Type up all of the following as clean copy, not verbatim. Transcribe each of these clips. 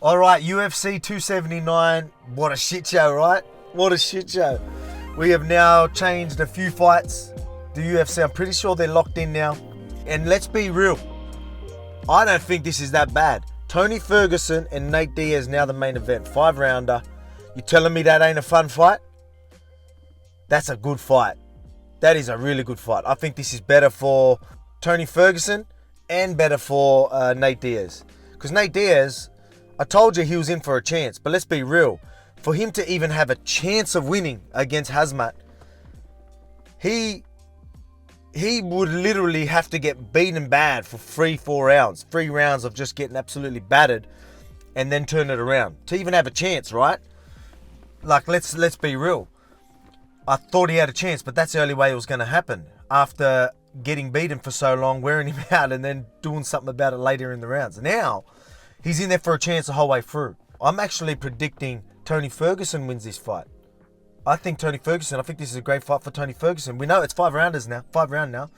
All right, UFC 279. What a shit show, right? What a shit show. We have now changed a few fights. The UFC, I'm pretty sure they're locked in now. And let's be real. I don't think this is that bad. Tony Ferguson and Nate Diaz now the main event. 5-rounder. You telling me that ain't a fun fight? That's a good fight. That is a really good fight. I think this is better for Tony Ferguson and better for Nate Diaz. Because Nate Diaz, I told you he was in for a chance. But let's be real. For him to even have a chance of winning against Khamzat, he would literally have to get beaten bad for 3-4 rounds. 3 rounds of just getting absolutely battered and then turn it around. To even have a chance, right? Like, let's be real. I thought he had a chance, but that's the only way it was going to happen. After getting beaten for so long, wearing him out, and then doing something about it later in the rounds. Now, he's in there for a chance the whole way through. I'm actually predicting Tony Ferguson wins this fight. I think this is a great fight for Tony Ferguson. We know it's 5 rounders now. 5 round now.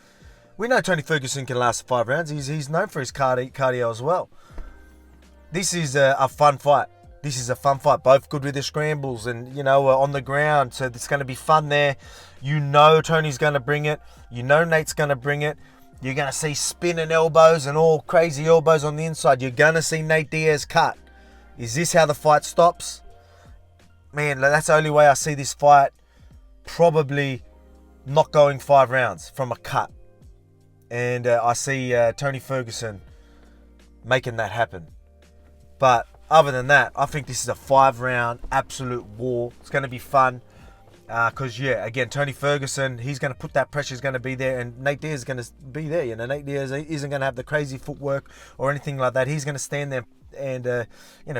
We know Tony Ferguson can last 5 rounds. He's known for his cardio as well. This is a fun fight. This is a fun fight. Both good with the scrambles and, on the ground. So it's going to be fun there. You know Tony's going to bring it. You know Nate's going to bring it. You're going to see spinning elbows and all crazy elbows on the inside. You're going to see Nate Diaz cut. Is this how the fight stops? Man, that's the only way I see this fight probably not going 5 rounds from a cut. And I see Tony Ferguson making that happen. But other than that, I think this is a 5-round absolute war. It's going to be fun. Because, again, Tony Ferguson, he's going to put that pressure, is going to be there. And Nate Diaz is going to be there. Nate Diaz isn't going to have the crazy footwork or anything like that. He's going to stand there and,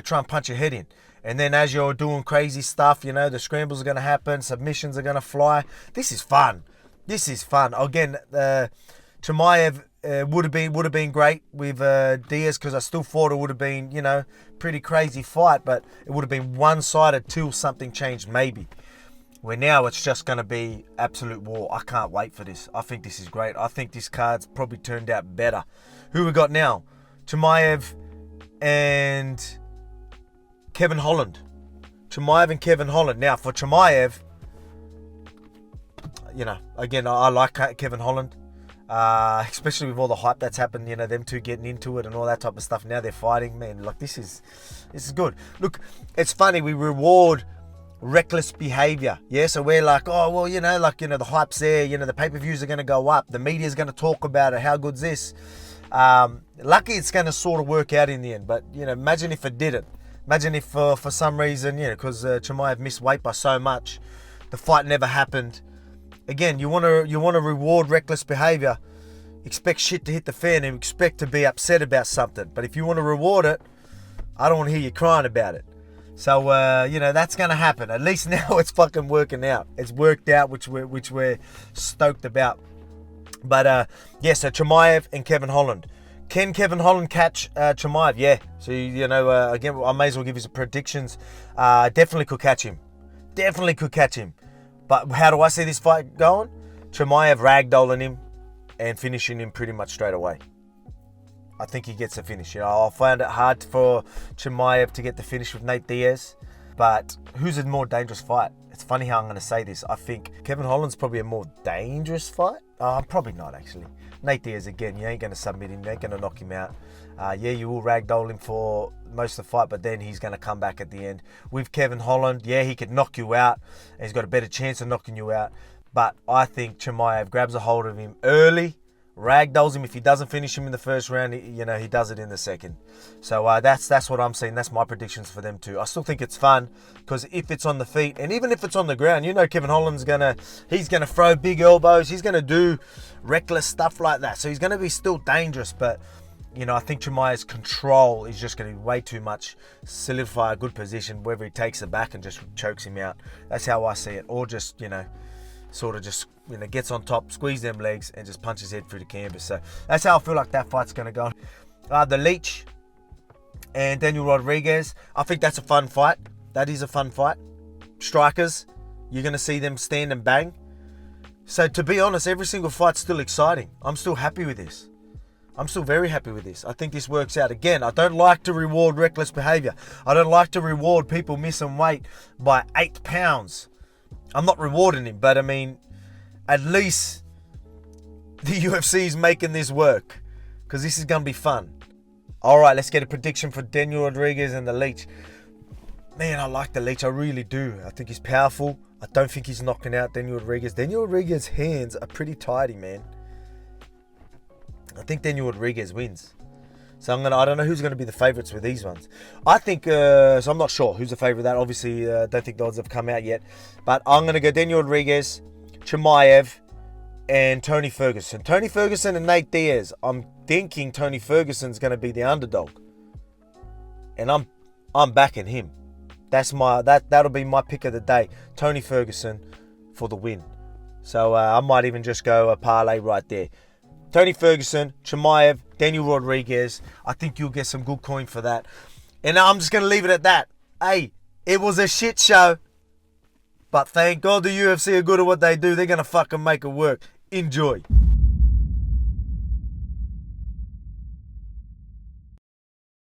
try and punch your head in. And then as you're doing crazy stuff, the scrambles are going to happen. Submissions are going to fly. This is fun. Again, Chimaev would have been great with Diaz, because I still thought it would have been, pretty crazy fight. But it would have been one-sided till something changed, maybe. Where now it's just going to be absolute war. I can't wait for this. I think this is great. I think this card's probably turned out better. Who we got now? Chimaev and Kevin Holland. Chimaev and Kevin Holland. Now, for Chimaev, again, I like Kevin Holland. Especially with all the hype that's happened, them two getting into it and all that type of stuff. Now they're fighting, man. Like, this is good. Look, it's funny. We reward reckless behavior. Yeah, so we're like, oh, well, the hype's there. The pay-per-views are going to go up. The media's going to talk about it. How good's this? Lucky it's going to sort of work out in the end. But, imagine if it didn't. Imagine if for some reason, because Chimaev missed weight by so much, the fight never happened. Again, you want to reward reckless behavior. Expect shit to hit the fan and expect to be upset about something. But if you want to reward it, I don't want to hear you crying about it. So, that's going to happen. At least now it's fucking working out. It's worked out, which we're stoked about. But, so Chimaev and Kevin Holland. Can Kevin Holland catch Chimaev? Yeah. So, again, I may as well give you some predictions. Definitely could catch him. But how do I see this fight going? Chimaev ragdolling him and finishing him pretty much straight away. I think he gets the finish. I'll find it hard for Chimaev to get the finish with Nate Diaz. But who's a more dangerous fight? It's funny how I'm going to say this. I think Kevin Holland's probably a more dangerous fight. Probably not, actually. Nate Diaz, again, you ain't going to submit him. You ain't going to knock him out. You will ragdoll him for most of the fight, but then he's going to come back at the end. With Kevin Holland, he could knock you out. And he's got a better chance of knocking you out. But I think Chimaev grabs a hold of him early, ragdolls him. If he doesn't finish him in the first round, he does it in the second. So that's what I'm seeing. That's my predictions for them too. I still think it's fun, because if it's on the feet and even if it's on the ground, Kevin Holland's he's gonna throw big elbows. He's gonna do reckless stuff like that. So he's gonna be still dangerous. But I think Chimaev's control is just going to be way too much. Solidify a good position, whether he takes it back and just chokes him out. That's how I see it. Or just gets on top, squeeze them legs, and just punches his head through the canvas. So that's how I feel like that fight's going to go. The Leech and Daniel Rodriguez. I think that's a fun fight. That is a fun fight. Strikers, you're going to see them stand and bang. So to be honest, every single fight's still exciting. I'm still happy with this. I'm still very happy with this. I think this works out. Again, I don't like to reward reckless behavior. I don't like to reward people missing weight by 8 pounds. I'm not rewarding him, but I mean, at least the UFC is making this work, because this is going to be fun. All right, let's get a prediction for Daniel Rodriguez and the Leech. Man, I like the Leech. I really do. I think he's powerful. I don't think he's knocking out Daniel Rodriguez. Daniel Rodriguez's hands are pretty tidy, man. I think Daniel Rodriguez wins. So I don't know who's going to be the favourites with these ones. I think, so I'm not sure who's the favourite of that. Obviously, don't think the odds have come out yet. But I'm going to go Daniel Rodriguez, Chimaev, and Tony Ferguson. Tony Ferguson and Nate Diaz. I'm thinking Tony Ferguson's going to be the underdog. And I'm backing him. That'll be my pick of the day. Tony Ferguson for the win. So I might even just go a parlay right there. Tony Ferguson, Chimaev, Daniel Rodriguez. I think you'll get some good coin for that. And I'm just going to leave it at that. Hey, it was a shit show. But thank God the UFC are good at what they do. They're going to fucking make it work. Enjoy.